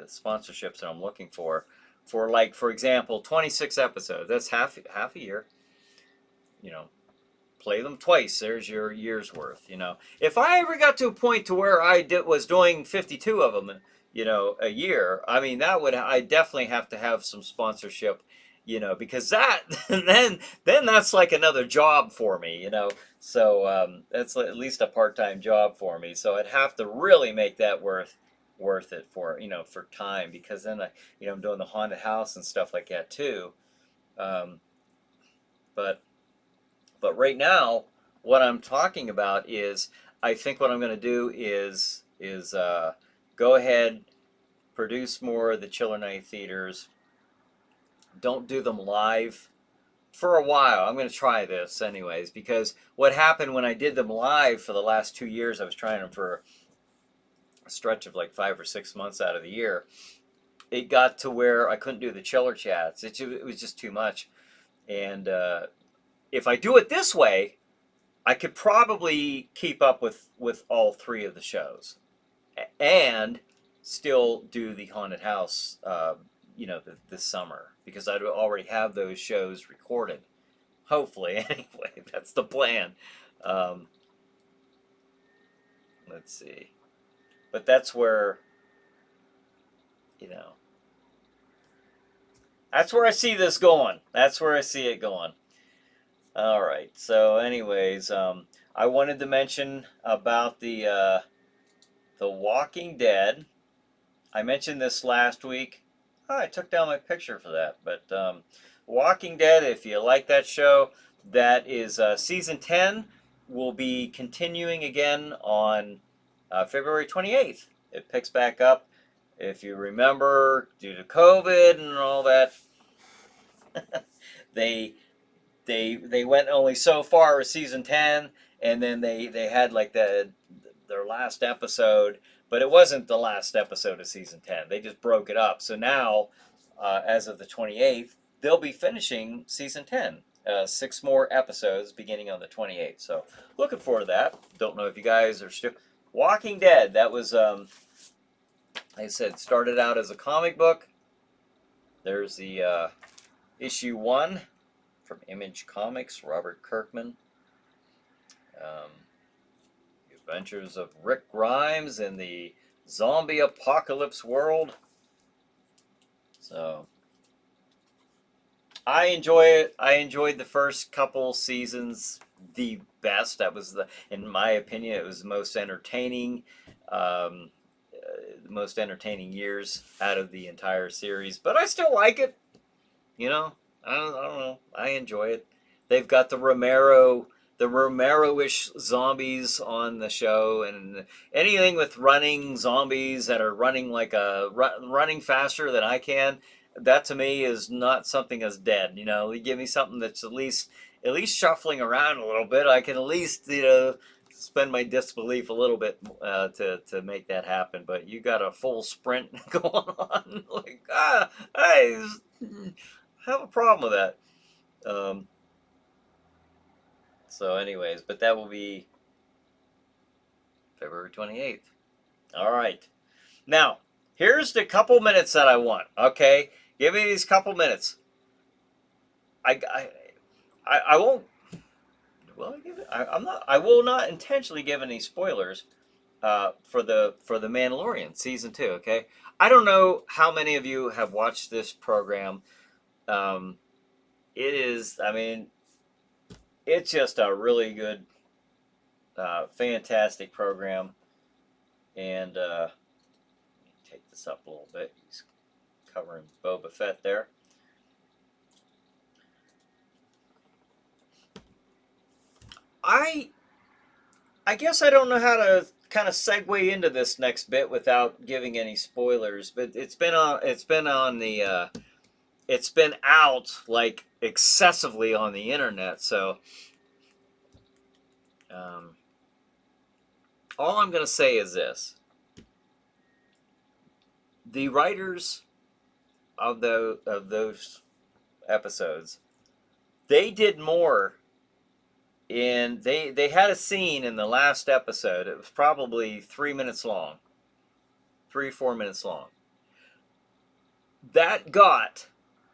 sponsorships that I'm looking for, like, for example, 26 episodes, that's half a year. Play them twice, there's your year's worth. If I ever got to a point to where I was doing 52 of them, a year, I mean, I definitely have to have some sponsorship, because that, then that's like another job for me, so that's at least a part-time job for me. So I'd have to really make that worth it for, for time, because then I'm doing the haunted house and stuff like that too. But right now, what I'm talking about is, I think what I'm going to do is go ahead, produce more of the Chiller Night Theaters. Don't do them live for a while. I'm going to try this anyways, because what happened when I did them live for the last 2 years, I was trying them for a stretch of like 5 or 6 months out of the year. It got to where I couldn't do the Chiller Chats. It was just too much. And if I do it this way, I could probably keep up with all 3 of the shows, and still do the haunted house, this summer, because I'd already have those shows recorded. Hopefully, anyway, that's the plan. Let's see. But that's where, that's where I see this going. That's where I see it going. All right. So, anyways, I wanted to mention about the Walking Dead. I mentioned this last week. Oh, I took down my picture for that. But Walking Dead, if you like that show, that is season 10 will be continuing again on February 28th. It picks back up. If you remember, due to COVID and all that, they went only so far with season 10, and then they had like their last episode, but it wasn't the last episode of season 10. They just broke it up. So now, as of the 28th, they'll be finishing season 10. 6 more episodes beginning on the 28th. So looking forward to that. Don't know if you guys are still... Walking Dead, that was, like I said, started out as a comic book. There's the issue 1 from Image Comics, Robert Kirkman. The Adventures of Rick Grimes in the zombie apocalypse world. So I enjoy it. I enjoyed the first couple seasons the best. That was in my opinion, it was the most entertaining, years out of the entire series. But I still like it. I don't know. I enjoy it. They've got the Romero-ish zombies on the show, and anything with running zombies that are running running faster than I can. That to me is not something as dead. You give me something that's at least shuffling around a little bit. I can at least suspend my disbelief a little bit to make that happen. But you got a full sprint going on, I have a problem with that. So, anyways, but that will be February 28th. All right. Now, here's the couple minutes that I want. Okay, give me these couple minutes. I won't. Will I give it? I'm not. I will not intentionally give any spoilers for the Mandalorian season 2. Okay. I don't know how many of you have watched this program. It is. I mean, it's just a really good, fantastic program. And take this up a little bit. He's covering Boba Fett there. I guess I don't know how to kind of segue into this next bit without giving any spoilers, but it's been out like excessively on the internet. So all I'm going to say is this: the writers of those episodes, they did more. And they had a scene in the last episode. It was probably 3 minutes long, 3 4 minutes long. That got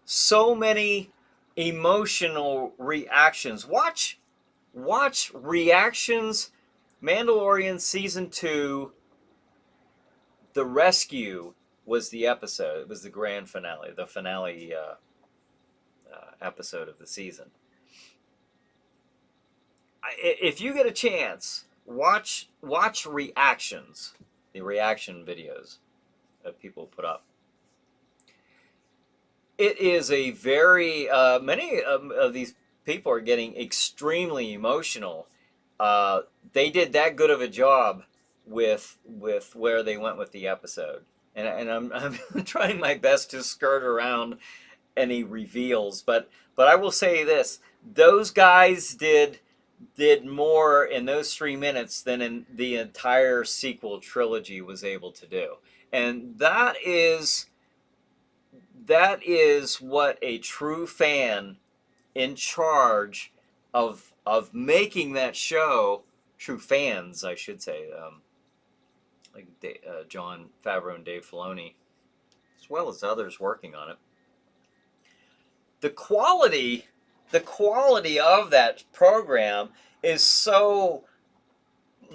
so many emotional reactions. Watch reactions. Mandalorian season 2. The Rescue was the episode. It was the grand finale, the finale episode of the season. If you get a chance, watch reactions, the reaction videos that people put up. It is a very many of these people are getting extremely emotional. They did that good of a job with where they went with the episode, and I'm trying my best to skirt around any reveals, but I will say this: those guys did more in those 3 minutes than in the entire sequel trilogy was able to do. And that is what a true fan in charge of making that show, true fans, I should say, like Jon Favreau and Dave Filoni, as well as others working on it. The quality of that program is so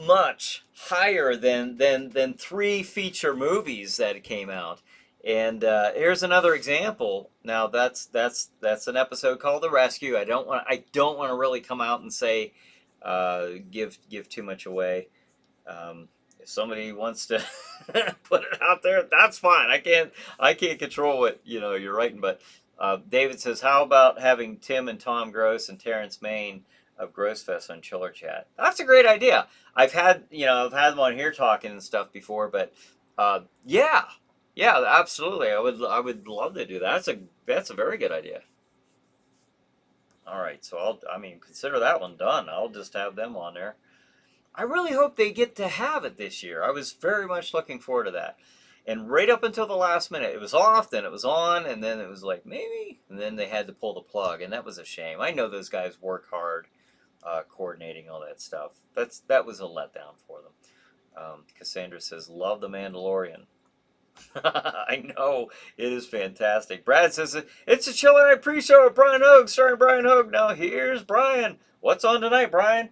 much higher than 3 feature movies that came out. And here's another example. Now that's an episode called The Rescue. I don't want to really come out and say give too much away. If somebody wants to put it out there, that's fine. I can't control what you're writing, but. David says, how about having Tim and Tom Gross and Terrence Main of Grossfest on Chiller Chat? That's a great idea. I've had them on here talking and stuff before, but yeah, absolutely. I would love to do that. That's a very good idea. All right, so consider that one done. I'll just have them on there. I really hope they get to have it this year. I was very much looking forward to that. And right up until the last minute, it was off, then it was on, and then it was like, maybe, and then they had to pull the plug, and that was a shame. I know those guys work hard coordinating all that stuff. That was a letdown for them. Cassandra says, love The Mandalorian. I know, it is fantastic. Brad says, it's a Chiller Night pre-show with Brian Hogue, starring Brian Hogue. Now here's Brian. What's on tonight, Brian?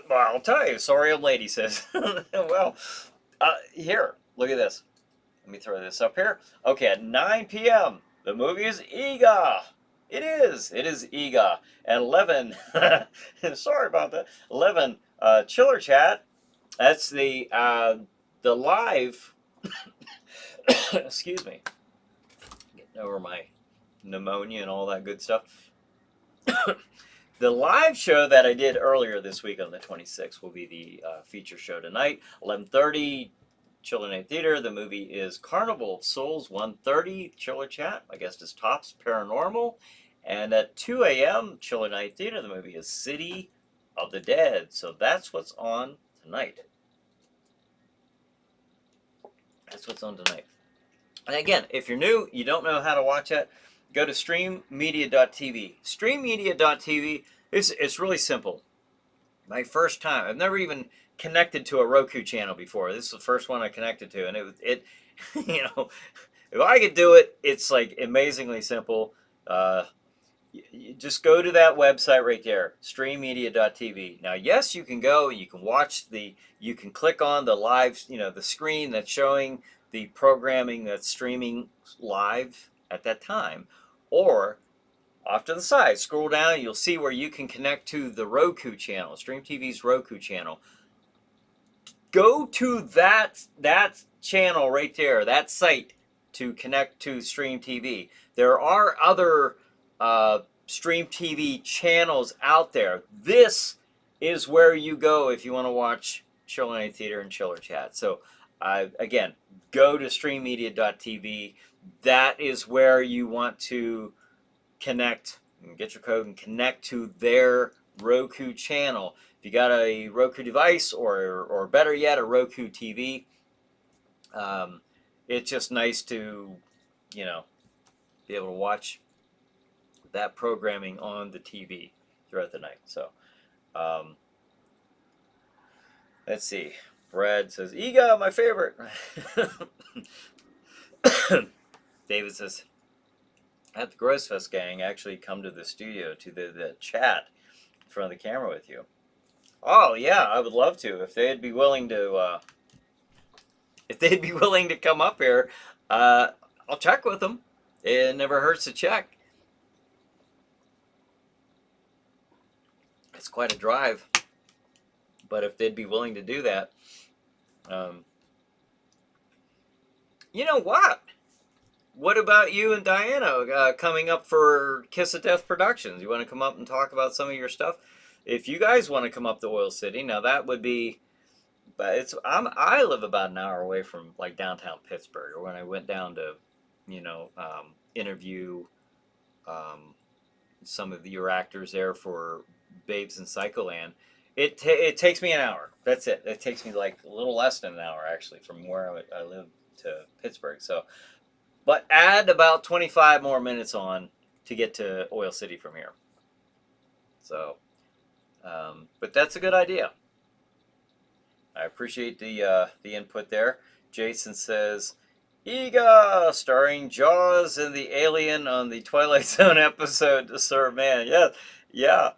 Well, I'll tell you. Sorry, old lady says. Well... here, look at this. Let me throw this up here. Okay, at 9 p.m., the movie is Ega. It is Ega. At 11, sorry about that, 11, Chiller Chat. That's the live, excuse me, getting over my pneumonia and all that good stuff. The live show that I did earlier this week on the 26th will be the feature show tonight, 11:30, Chiller Night Theater. The movie is Carnival of Souls, 1:30, Chiller Chat. My guest is Tops Paranormal. And at 2 a.m., Chiller Night Theater, the movie is City of the Dead. So that's what's on tonight. That's what's on tonight. And again, if you're new, you don't know how to watch it, go to streammedia.tv. Streammedia.tv, it's really simple. My first time, I've never even connected to a Roku channel before. This is the first one I connected to, and it if I could do it, it's like amazingly simple. You just go to that website right there, streammedia.tv. Now, yes, you can go, you can watch you can click on the live, the screen that's showing the programming that's streaming live at that time, or off to the side, scroll down, you'll see where you can connect to the Roku channel, Stream TV's Roku channel. Go to that channel right there, that site, to connect to Stream TV. There are other Stream TV channels out there. This is where you go if you want to watch Chiller Night Theater and Chiller Chat. So again, go to streammedia.tv. That is where you want to connect, get your code and connect to their Roku channel. If you got a Roku device, or better yet, a Roku TV, it's just nice to, be able to watch that programming on the TV throughout the night. So, let's see. Brad says, Ega, my favorite. David says, at the Grossfest gang, actually come to the studio, to the chat in front of the camera with you. Oh yeah, I would love to. If they'd be willing to, come up here, I'll check with them. It never hurts to check. It's quite a drive, but if they'd be willing to do that, you know what? What about you and Diana coming up for Kiss of Death Productions? You want to come up and talk about some of your stuff? If you guys want to come up to Oil City, now that would be, but I live about an hour away from like downtown Pittsburgh. Or when I went down to, interview some of your actors there for Babes in Psycholand, it takes me an hour. That's it. It takes me like a little less than an hour actually from where I live to Pittsburgh. So. But add about 25 more minutes on to get to Oil City from here. So, but that's a good idea. I appreciate the input there. Jason says, Ega, starring Jaws and the alien on the Twilight Zone episode To Serve Man. Yeah.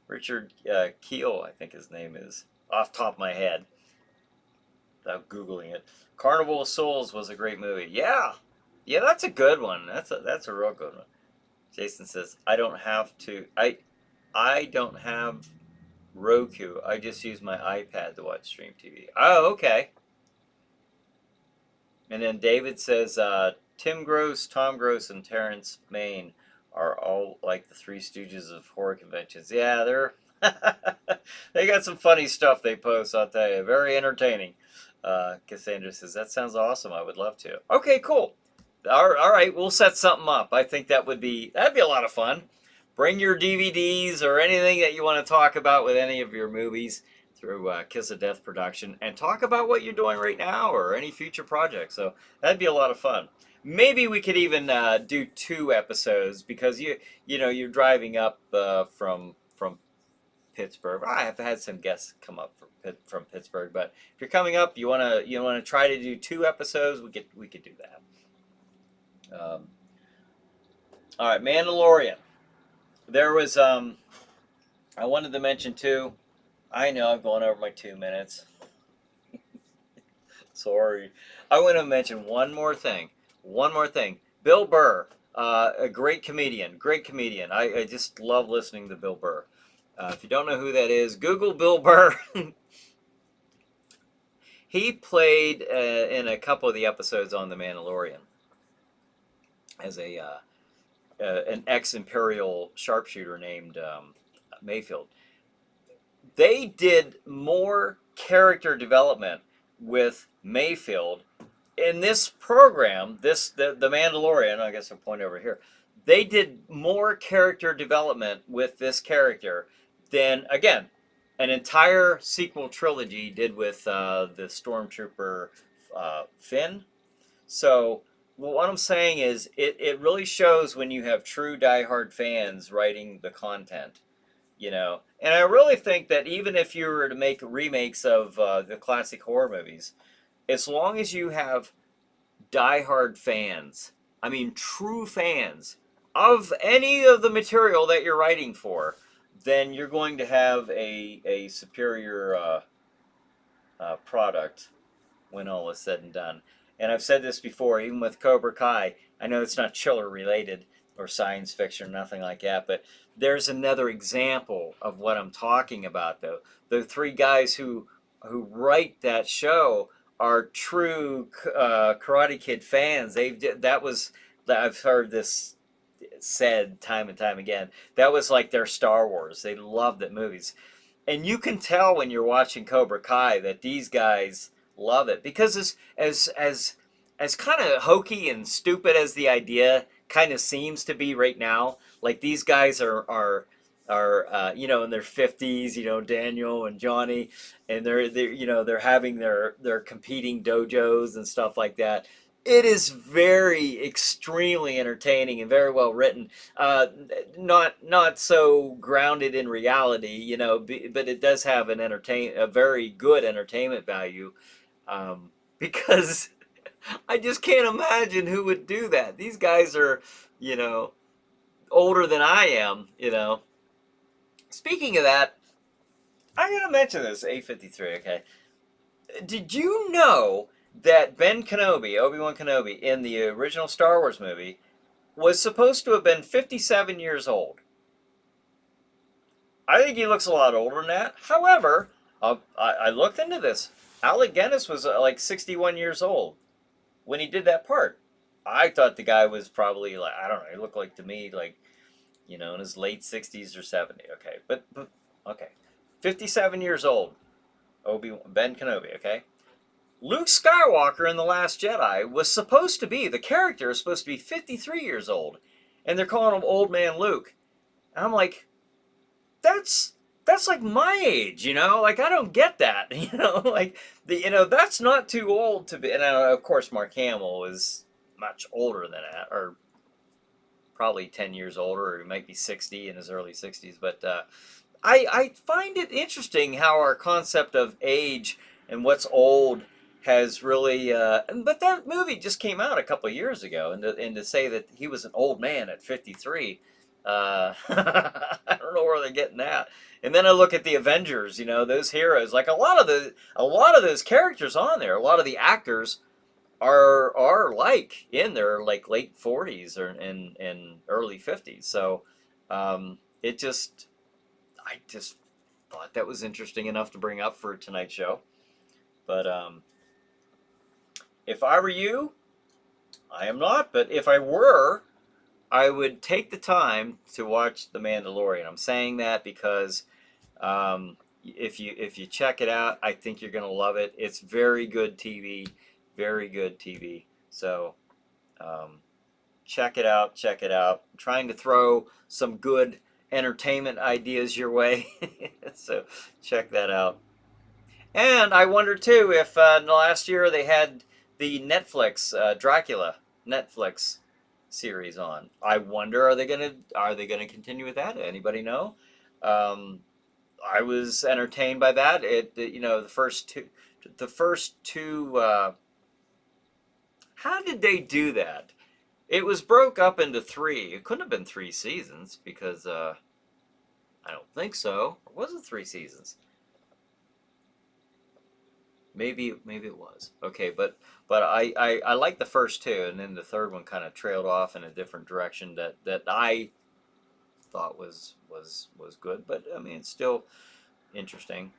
Richard Keel, I think his name is, off the top of my head, without Googling it. Carnival of Souls was a great movie. Yeah, that's a good one. That's a real good one. Jason says, I don't have Roku. I just use my iPad to watch Stream TV. Oh, okay. And then David says, Tim Gross, Tom Gross, and Terrence Main are all like the Three Stooges of horror conventions. Yeah, they're they got some funny stuff they post, I'll tell you. Very entertaining. Cassandra says, that sounds awesome. I would love to. Okay, cool. All right, we'll set something up. I think that'd be a lot of fun. Bring your DVDs or anything that you want to talk about with any of your movies through Kiss of Death production, and talk about what you're doing right now or any future projects. So that'd be a lot of fun. Maybe we could even do 2 episodes, because you're driving up from Pittsburgh. I have had some guests come up from Pittsburgh, but if you're coming up, you wanna try to do 2 episodes, we could do that. All right, Mandalorian. There was I wanted to mention too. I know I'm going over my 2 minutes. Sorry. I want to mention one more thing. Bill Burr, a great comedian. I just love listening to Bill Burr. If you don't know who that is, Google Bill Burr. He played in a couple of the episodes on The Mandalorian as an ex-Imperial sharpshooter named Mayfield. They did more character development with Mayfield in this program, the Mandalorian. I guess I'll point over here. They did more character development with this character than, again, an entire sequel trilogy did with the Stormtrooper Finn. So what I'm saying is, it really shows when you have true diehard fans writing the content, And I really think that even if you were to make remakes of the classic horror movies, as long as you have diehard fans, I mean true fans of any of the material that you're writing for, then you're going to have a superior product when all is said and done. And I've said this before, even with Cobra Kai. I know it's not Chiller related or science fiction or nothing like that. But there's another example of what I'm talking about, though. The three guys who write that show are true Karate Kid fans. I've heard this said time and time again. That was like their Star Wars. They loved it movies, and you can tell when you're watching Cobra Kai that these guys love it because as kind of hokey and stupid as the idea kind of seems to be right now. Like these guys are in their 50s, Daniel and Johnny, and they're having their competing dojos and stuff like that. It is very extremely entertaining and very well written. Not so grounded in reality, but it does have a very good entertainment value. Because I just can't imagine who would do that. These guys are, older than I am. Speaking of that, I'm going to mention this, 853, okay? Did you know that Ben Kenobi, Obi-Wan Kenobi, in the original Star Wars movie, was supposed to have been 57 years old? I think he looks a lot older than that. However, I looked into this. Alec Guinness was like 61 years old when he did that part. I thought the guy was probably like, I don't know, he looked like to me like, in his late 60s or 70s. Okay, but okay. 57 years old, Ben Kenobi, okay? Luke Skywalker in The Last Jedi the character is supposed to be 53 years old. And they're calling him Old Man Luke. And I'm like, that's like my age, Like, I don't get that, Like, that's not too old to be. And of course, Mark Hamill is much older than that, or probably 10 years older, or he might be 60 in his early 60s. But I find it interesting how our concept of age and what's old has really. But that movie just came out a couple of years ago, and to say that he was an old man at 53, I don't know where they're getting that. And then I look at the Avengers, those heroes. Like a lot of those characters on there, a lot of the actors are like in their like late 40s or in early 50s. So I just thought that was interesting enough to bring up for tonight's show. But if I were you, I am not, but if I were, I would take the time to watch The Mandalorian. I'm saying that because if you check it out, I think you're going to love it. It's very good TV, very good TV. So check it out, check it out. I'm trying to throw some good entertainment ideas your way. So check that out. And I wonder too if last year they had the Netflix Dracula Netflix series on. I wonder are they gonna continue with that? Anybody know? I was entertained by that. The first two. How did they do that? It was broke up into three. It couldn't have been 3 seasons because I don't think so. Or was it 3 seasons? Maybe it was. Okay, but I liked the first two, and then the third one kind of trailed off in a different direction that I thought was good. But I mean, it's still interesting.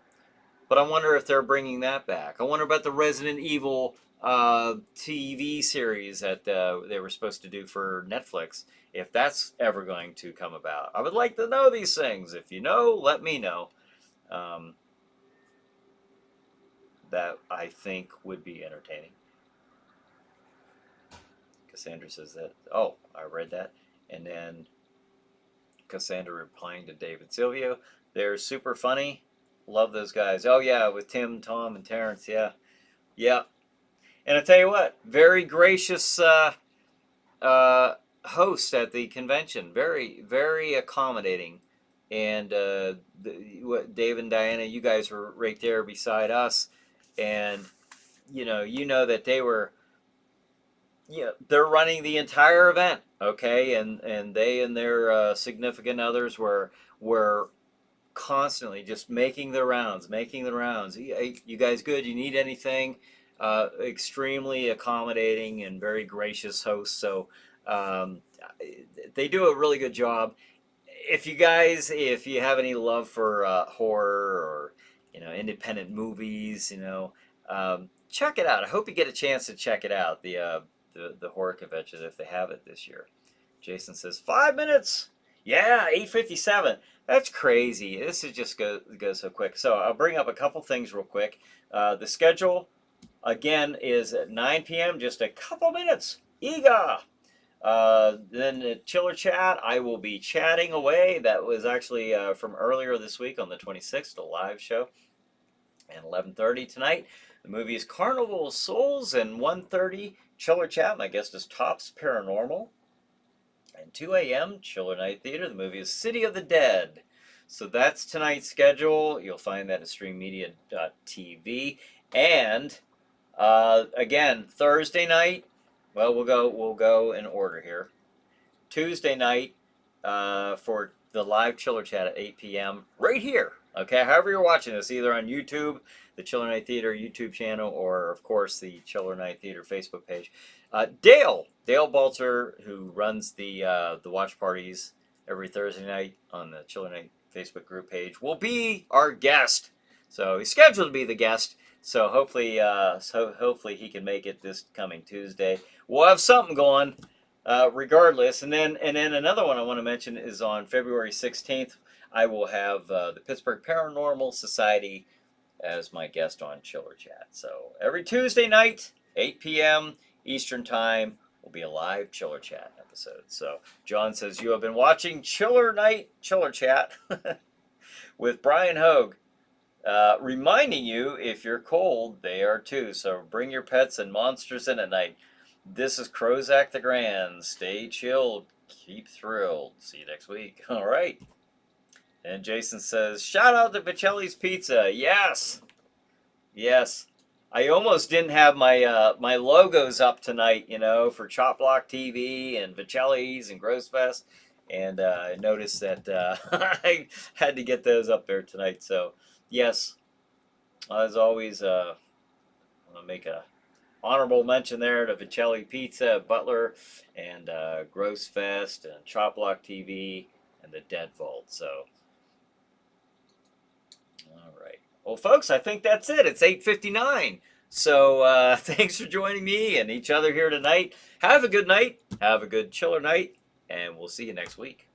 But I wonder if they're bringing that back. I wonder about the Resident Evil TV series that they were supposed to do for Netflix. If that's ever going to come about, I would like to know these things. If you know, let me know. That I think would be entertaining. Cassandra says that. Oh, I read that. And then Cassandra replying to David Silvio. They're super funny. Love those guys. Oh, yeah, with Tim, Tom, and Terrence. Yeah. Yeah. And I tell you what, very gracious host at the convention. Very, very accommodating. And Dave and Diana, you guys were right there beside us. And you know that they're running the entire event, okay, and they and their significant others were constantly just making the rounds. Hey, you guys good? You need anything? Extremely accommodating and very gracious hosts. So Um, they do a really good job. If you have any love for horror or independent movies, check it out. I hope you get a chance to check it out. The horror convention if they have it this year. Jason says 5 minutes. Yeah, 8:57. That's crazy. This is just goes so quick. So I'll bring up a couple things real quick. The schedule again is at 9 p.m. Just a couple minutes. Ega. Then the Chiller Chat, I will be chatting away. That was actually from earlier this week on the 26th, a live show. And 11:30 tonight, the movie is Carnival of Souls, and 1:30 Chiller Chat. My guest is Tops Paranormal. And 2 a.m. Chiller Night Theater. The movie is City of the Dead. So that's tonight's schedule. You'll find that at streammedia.tv. And again, Thursday night. Well, we'll go in order here. Tuesday night for the live Chiller Chat at 8 p.m. right here. Okay, however you're watching this, either on YouTube, the Chiller Night Theater YouTube channel, or of course the Chiller Night Theater Facebook page. Dale Balter, who runs the watch parties every Thursday night on the Chiller Night Facebook group page, will be our guest. So he's scheduled to be the guest. So hopefully he can make it this coming Tuesday. We'll have something going, regardless. And then another one I want to mention is on February 16th. I will have the Pittsburgh Paranormal Society as my guest on Chiller Chat. So every Tuesday night, 8 p.m. Eastern Time, will be a live Chiller Chat episode. So John says you have been watching Chiller Chat with Brian Hogue. Reminding you, if you're cold, they are too. So bring your pets and monsters in at night. This is Crozak the Grand. Stay chilled. Keep thrilled. See you next week. All right. And Jason says, shout out to Vicelli's Pizza. Yes. Yes. I almost didn't have my my logos up tonight, for Chop Block TV and Vicelli's and Grossfest. And I noticed that I had to get those up there tonight. So, yes, as always, I want to make a honorable mention there to Vicelli Pizza at Butler and Grossfest and Chop Block TV and the Dead Vault. So, all right. Well, folks, I think that's it. It's 8:59. So thanks for joining me and each other here tonight. Have a good night. Have a good Chiller night. And we'll see you next week.